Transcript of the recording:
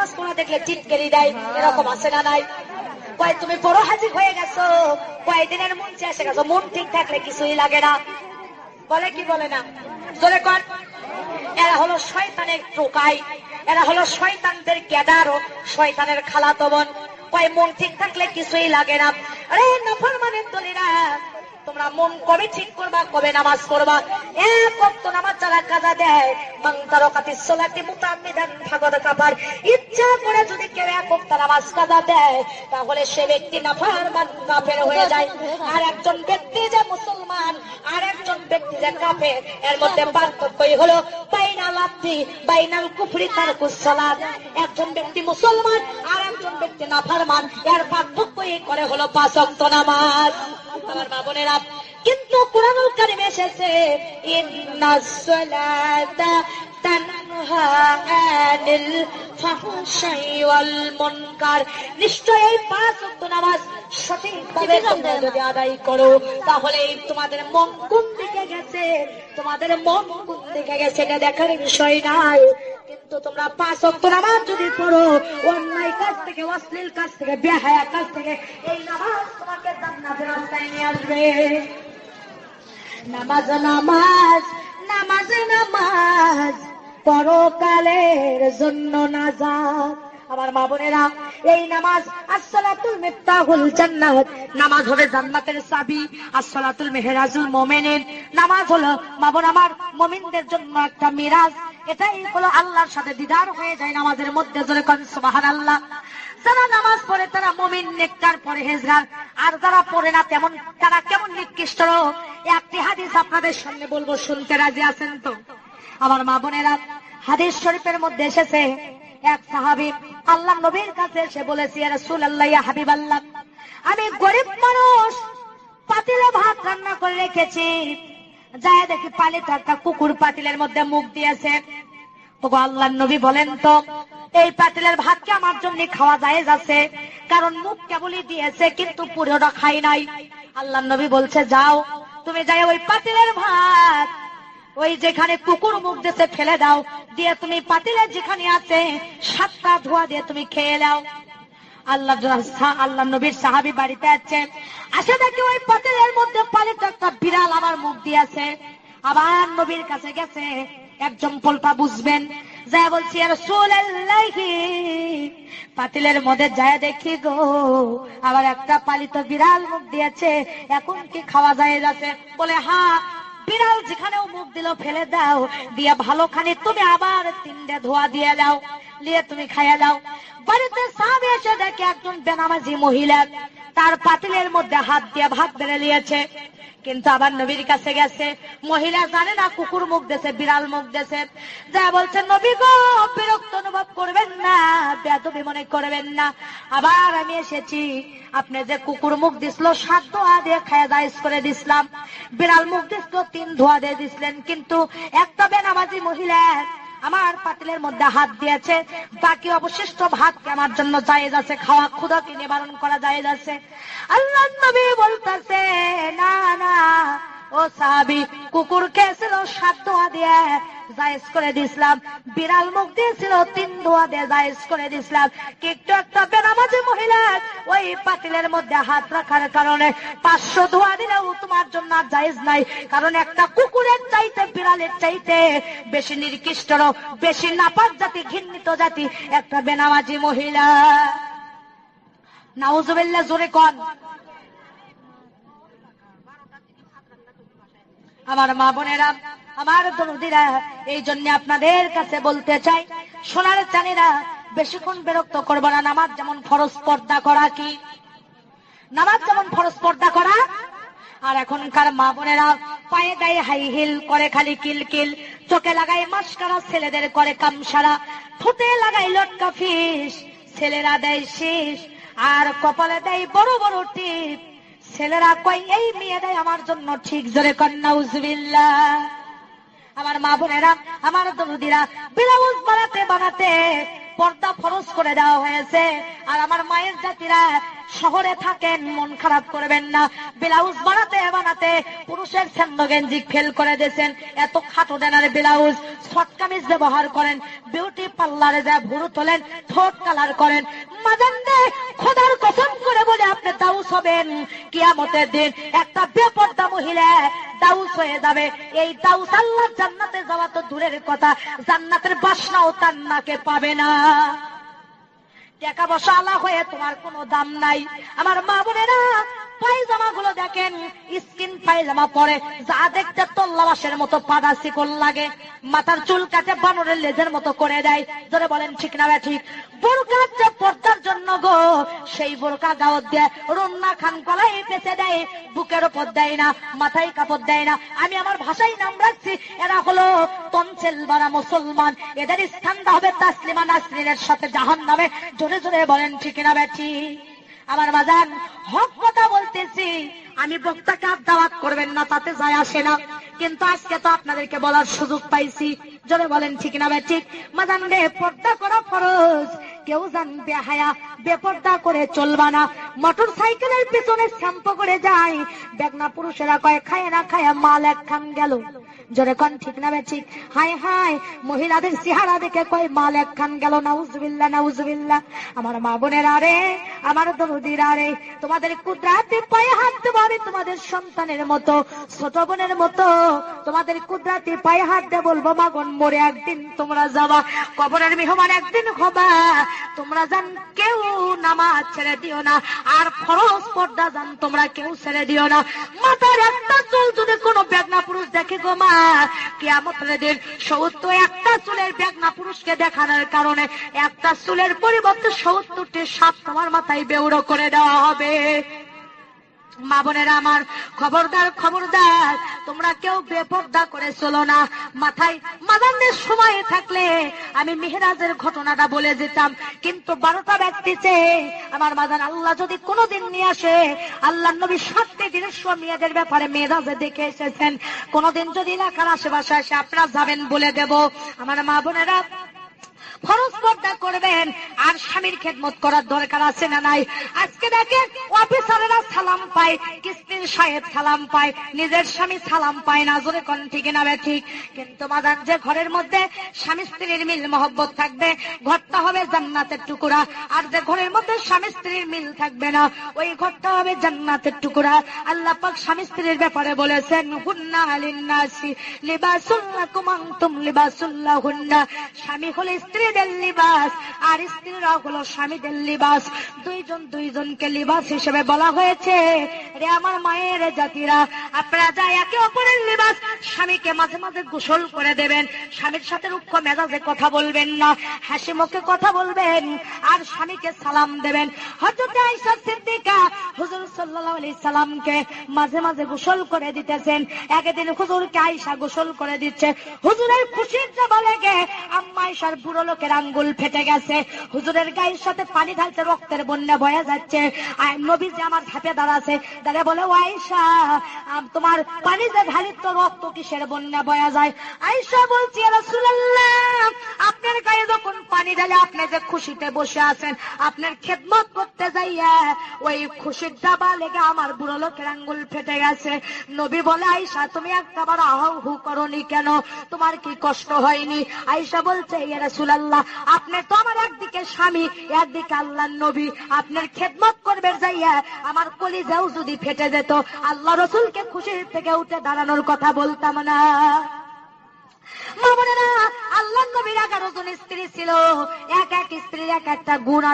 নামাজ পড়া দেখলে টিটকেরি দেয়, এরকম আছে না নাই? কয় তুমি বড় হাজির হয়ে গেছো, কয়দিনের মন এসে গেছো, মন ঠিক থাকলে কিছুই লাগে না, বলে কি বলে না? জোরে কর। এরা হলো শয়তানের টোকাই, এরা হলো শয়তানদের গ্যাদার ও শয়তানের খালাতো বোন। কয় মন ঠিক থাকলে কিছুই লাগে না। আরে নাফরমানের দলেরা, তোমরা মন কবে ঠিক করবা, কবে নামাজ পড়বা? এক ওয়াক্ত নামাজ যারা কাজা দেয়, মান তারাকাতিস সালাতি মুতাআম্মিদান ফাকাদ কাফার, ইচ্ছা করে যদি কেউ এক ওয়াক্ত নামাজ কাজা দেয়, তাহলে সে ব্যক্তি নাফরমান কাফের হয়ে যায়। আর একজন ব্যক্তি যে মুসলমান, আর একজন ব্যক্তি যে কাফের, এর মধ্যে পার্থক্যই হলো বাইনাল আবদি বাইনাল কুফরি তারকুস সালাত। একজন ব্যক্তি মুসলমান, আর একজন ব্যক্তি নাফরমান, এর পার্থক্যই করে হলো 5 ওয়াক্ত নামাজ। আমার মা বোনেরা, কিন্তু কুরআনুল কারীমে এসেছে ইন্নাস সালাতা তানহা আনিল ফাহশাই ওয়াল মুনকার, নিশ্চয়ই 5 ওয়াক্ত নামাজ সঠিকভাবে তোমরা যদি আদায় করো, তাহলে তোমাদের মন কোন দিকে গেছে, তোমাদের মন কোন দিকে গেছে এটা দেখার বিষয় নাই। কিন্তু তোমরা 5 ওয়াক্ত নামাজ যদি পড়ো, অন্যায় কাজ থেকে, অশ্লীল কাজ থেকে, বেহায়া কাজ থেকে, এই নামাজ তোমাকে জান্নাতের রাস্তায় নিয়ে আসবে। নামাজ নামাজ নামাজ নামাজ পরকালের জন্য নাজাত। আমার মা বোনেরা, এই নামাজ আসসালাতুল মিফতাহুল জান্নাত, নামাজ হবে জান্নাতের চাবি। আসসালাতুল মেহরাজুল মুমিনিন, নামাজ হলো মা বোন আমার মুমিনদের জন্য একটা মিরাজ। এটাই হলো আল্লাহর সাথে দিদার হয়ে যায় নামাজের মধ্যে। জোরে কোন সুবহানাল্লাহ। যারা নামাজ পড়ে তারা মুমিন, নেককার, পরহেজগার। আর যারা পড়ে না তেমন তারা কেমন নিকৃষ্ট। একটি হাদিস আপনাদের সামনে বলবো, শুনতে রাজি আছেন তো? আমার মা বোনেরা, হাদিস শরীফের মধ্যে এসেছে এক সাহাবী আল্লাহ নবীর কাছে এসে বলেছে, ইয়া রাসূলুল্লাহ, ইয়া হাবিবাল্লাহ, আমি গরিব মানুষ, পাতিলে ভাত রান্না করে রেখেছি, যায় দেখি পালিত একটা কুকুর পাতিলের মধ্যে মুখ দিয়েছে। ওগো আল্লাহর নবী, বলেন তো এই পাতিলের ভাত কি আমার জন্য খাওয়া জায়েজ আছে? কারণ মুখ কেবলই দিয়েছে, কিন্তু পুরোটা খাই নাই। আল্লাহর নবী বলছে, যাও তুমি যাই ওই পাতিলের ভাত ওই যেখানে কুকুর মুখ দিয়েছে ফেলে দাও, দিয়ে তুমি পাতিলের যেখানে আছে 7টা ধোয়া দিয়ে তুমি খেয়ে নাও। আল্লাহ নবীর সাহাবী বাড়িতে আছেন, আসে দেখি ওই পাতিলের মধ্যে পালিত একটা বিড়াল আমার মুখ দিয়েছে। আবার নবীর কাছে গেছে, একজন পোল্পা বুঝবেন, যা বলছি, ইয়া রাসূলুল্লাহ, পাতিলের মধ্যে যায় দেখি গো আবার একটা পালিত বিড়াল মুখ দিয়েছে, এখন কি খাওয়া যায় যাচ্ছে? বলে, হ্যাঁ, বিড়াল যেখানেও মুখ দিল ফেলে দাও, দিয়ে ভালো খানি তুমি আবার 3টে ধোয়া দিয়ে দাও, নিয়ে তুমি খাইয়া দাও। বাড়িতে সাহাবী এসে দেখে একজন বেনামাজি মহিলা তার পাতিলের মধ্যে হাত দিয়ে ভাত বেড়ে নিয়েছে। কিন্তু আবার নবীর কাছে গেছে, মহিলা জানে না কুকুর মুখ দিয়েছে, বিড়াল মুখ দিয়েছে। যা বলছে, নবী গো, বিরক্ত অনুভব করবেন না, বেয়াদবি মনে করবেন না, আবার আমি এসেছি, আপনি যে কুকুর মুখ দিছিল 7 ধোয়া দিয়ে খায়া জায়েজ করে দিছিলাম, বিড়াল মুখ দিছিল 3 ধোয়া দিয়ে দিছিলেন, কিন্তু একটা বেনামাজি মহিলা আমার পাতিলের মধ্যে হাত দিয়েছে, বাকি অবশিষ্ট ভাতকে আমার জন্য জায়েজ আছে, খাওয়া, ক্ষুধাকে নিবারণ করা জায়েজ আছে। আল্লাহর নবী বলতেছে, না না ও সাহাবী, কুকুর খেয়েছিল 7 ধোয়া দিয়ে জায়েজ করে দিছিলাম, বিড়াল মুখ দিয়েছিল 3 ধোয়া দিয়ে জায়েজ করে দিছিলাম, কিন্তু একটা বেনামাজি মহিলা ওই পাতিলের মধ্যে হাত রাখার কারণে 500 ধোয়া দিলেও তোমার জন্য জায়েজ নাই। কারণ একটা কুকুরের চাইতে, বিড়ালের চাইতে বেশি নিকৃষ্ট, বেশি নাপাক জাতি, ঘৃণিত জাতি একটা বেনামাজি মহিলা। নাউজুবিল্লাহ, জোরে কোন। আমার মা বোনেরা, আমার দরদিরা, এই জন্য আপনাদের কাছে বলতে চাই, সোনার চাঁদেরা, বেশিক্ষণ বিরক্ত করবো না। নামাজ যেমন ফরজ, পর্দা করা কি? নামাজ যেমন ফরজ, পর্দা করা। আর এখনকার মা বোনেরা পায়ে গায়ে হাই হিল করে, খালি কিলকিল, চোখে লাগাই মাস্কারা, ছেলেদের করে কামসারা, ঠোঁটে লাগাই লটকা ফিস, ছেলেরা দেয় শীষ, আর কপালে দেয় বড় বড় টিপ। ছেলেরা কয় এই মেয়েটাই আমার জন্য ঠিক। জোরে কর নাউজুবিল্লাহ। আমার মা বোনেরা, আমার দরদিরা, ব্লাউজ বানাতে বানাতে পর্দা ফরজ করে দেওয়া হয়েছে। আর আমার মায়ের জাতিরা শহরে থাকেন, মন খারাপ করবেন না, ব্লাউজ বানাতে বানাতে পুরুষের ছন্দ গেঞ্জি ফেল করে দিয়েছেন, এত খাটো দেনার ব্লাউজ, শর্ট কামিজ ব্যবহার করেন, বিউটি পার্লারে যা ভুরু তোলেন, ঠোঁট কালার করেন। মাজানদে খোদার কসম করে বলে আপনি দাউস হবেন কিয়ামতের দিন। একটা বেপর্দা মহিলা দাউস হয়ে যাবে। এই দাউস আল্লাহ জান্নাতে যাওয়া তো দূরের কথা, জান্নাতের বাসনাও তার নাকে পাবে না। টাকা পয়সা আলা হয়ে তোমার কোনো দাম নাই। আমার মা বোনেরা পায়জামা গুলো দেখেন, স্কিন পায়জামা পরে যা দেখতে তল্লাবাসের মতো পাদা শিকল লাগে, মাথার চুল কাটে বানরের লেজের মতো করে দেয়। ধরে বলেন ঠিক না ঠিক? বোরকা যে পর্দার জন্য গো, সেই বোরকা গাওয়াত দিয়ে রন্না খান গলায় পেঁচে দেয়, বুকের ওপর দেয় না, মাথায় কাপড় দেয় না। আমি আমার ভাষায় নাম রাখছি, এরা হলো তনসেল বারা মুসলমান। এদের স্থানটা হবে তাসলিমা নাসরিনের সাথে জাহান্নামে। জোরে জোরে বলেন ঠিক না বেঠি? আমার বাজান হক কথা বলতেছি, আমি বক্তাকে আর দাওয়াত করবেন না, তাতে যায় আসে না, কিন্তু আজকে তো আপনাদেরকে বলার সুযোগ পাইছি। জোরে বলেন ঠিক না ভাই ঠিক? মাজান রে, পর্দা করা ফরজ, কেউ জানবে হায়া বেপর্দা করে চলবা না। মোটর সাইকেলের পিছনে শ্যাম্পু করে যায়, বেগনা পুরুষেরা কয় খায় না খায়া মাল এক খান গেল। জোরে কোন ঠিক না ভাই ঠিক? হায় হায়, মহিলাদের চেহারা দেখে কয় মাল এক খান গেল। নাউজুবিল্লাহ নাউজুবিল্লাহ। আমার মা বোনেরা রে, আমার দরদিরা রে, তোমাদের কুদরাতে পায়ে হাত দেবো আমি তোমাদের সন্তানের মতো, ছোট বোনের মতো, তোমাদের কুদরাতে পায়ে হাত দিয়ে বলবো মাগন মরে একদিন তোমরা যাবা, কবরের মেহমান একদিন হবা। তোমরা জান কেউ নামাজ ছেড়ে দিও না, আর ফরজ পর্দা জান তোমরা কেউ ছেড়ে দিও না। মাথার একটা চুল যদি কোনো বেগনা পুরুষ দেখে গো মা, কিয়ামতের দিন ৭০ চুলের বেগনা পুরুষকে দেখানোর কারণে একটা চুলের পরিবর্তে ৭০টি সাপ তোমার মাথায় বেউড়ো করে দেওয়া হবে। মা বোনেরা আমার, খবরদার খবরদার, তোমরা কেউ বেপর্দা করে চলো না। মাথায় মাদানের সময় থাকলে আমি মেহেরাজের ঘটনাটা বলে যেতাম, কিন্তু 12টা ব্যক্তিতে আমার মাদান আল্লাহ যদি কোনোদিন নিয়ে আসে, আল্লাহ নবী 7টি দৃশ্য মেয়েদের ব্যাপারে মেহেরাজে দেখে এসেছেন। কোনোদিন যদি এলাকার আশেপাশে এসে আপনারা যাবেন বলে দেব। আমার মা বোনেরা ফরজ পর্দা করবেন, আর স্বামীর খেদমত করার দরকার আছে না নাই? আজকে দেখেন অফিসারেরা সালাম পায়, কিস্তির সাহেব সালাম পায়, নিজের স্বামী সালাম পায় না। জোরে কোন ঠিক না ঠিক? কিন্তু মাদান যে ঘরের মধ্যে স্বামী স্ত্রীর মিল মহব্বত থাকবে, ঘরটা হবে জান্নাতের টুকরা। আর যে ঘরের মধ্যে স্বামী স্ত্রীর মিল থাকবে না, ওই ঘরটা হবে জান্নাতের টুকরা। আল্লাহ পাক স্বামী স্ত্রীর ব্যাপারে বলেছেন, হুন্না লিন্নাসি লিবাসুল লাকুম আনতুম লিবাসুল লাহুন্না। স্বামী হলো স্ত্রী লিবাস, আর স্ত্রীরা হলো স্বামীদের লিবাস। দুইজন দুইজনকে লিবাস হিসেবে বলা হয়েছে। রে আমার মায়ের জাতিরা, আপনারা যা একে অপরের লিবাস। স্বামীকে মাঝে মাঝে গোসল করে দেবেন, স্বামীর সাথে রুক্ষ মেজাজে কথা বলবেন না, হাসি মুখে কথা বলবেন, আর স্বামীকে সালাম দেবেন। হযরত আয়েশা সিদ্দিকা হুজুর সাল্লাল্লাহু আলাইহি সাল্লামকে মাঝে মাঝে গোসল করে দিতেছেন। একদিন হুজুরকে আয়েশা গোসল করে দিচ্ছে, হুজুরের খুশির চাপা লেগে আম্মা আয়েশার বুড়ো লোকের আঙ্গুল ফেটে গেছে। হুজুরের গায়ের সাথে পানি ঢালতে রক্তের বন্যা বয়ে যাচ্ছে। আর নবীজি আমার ধাপে দাঁড়াছে, দাঁড়িয়ে বলে, ও আয়েশা, তোমার পানি যে ঢালি তো রক্ত কিসের বন্যা বয়ে যায়? আয়েশা বলছি, ইয়া রাসূলুল্লাহ, আপনার গায়ে যখন পানি ঢালে আপনি যে খুশিতে বসে আছেন, আপনার খেদমত করতে যাইয়া ওই খুশির জাবা লেগে আমার বুড়ো লোকের আঙ্গুল ফেটে গেছে। নবী বলে, আয়েশা তুমি একবার আহাউ হু করনি কেন? তোমার কি কষ্ট হয়নি? আয়েশা বলছে, ইয়া রাসূলুল্লাহ, আপনি তো আমার একদিকে স্বামী, একদিকে আল্লাহর নবী, আপনার খেদমত করবে যাইয়া আমার কলিজাও যদি ফেটে যেত, আল্লাহ রাসূলকে খুশির থেকে উঠে দাঁড়ানোর কথা বলতাম না। মা বোনেরা, আল্লাহর নবীর 11 জন স্ত্রী ছিল, এক এক স্ত্রীর এক একটা গুণ।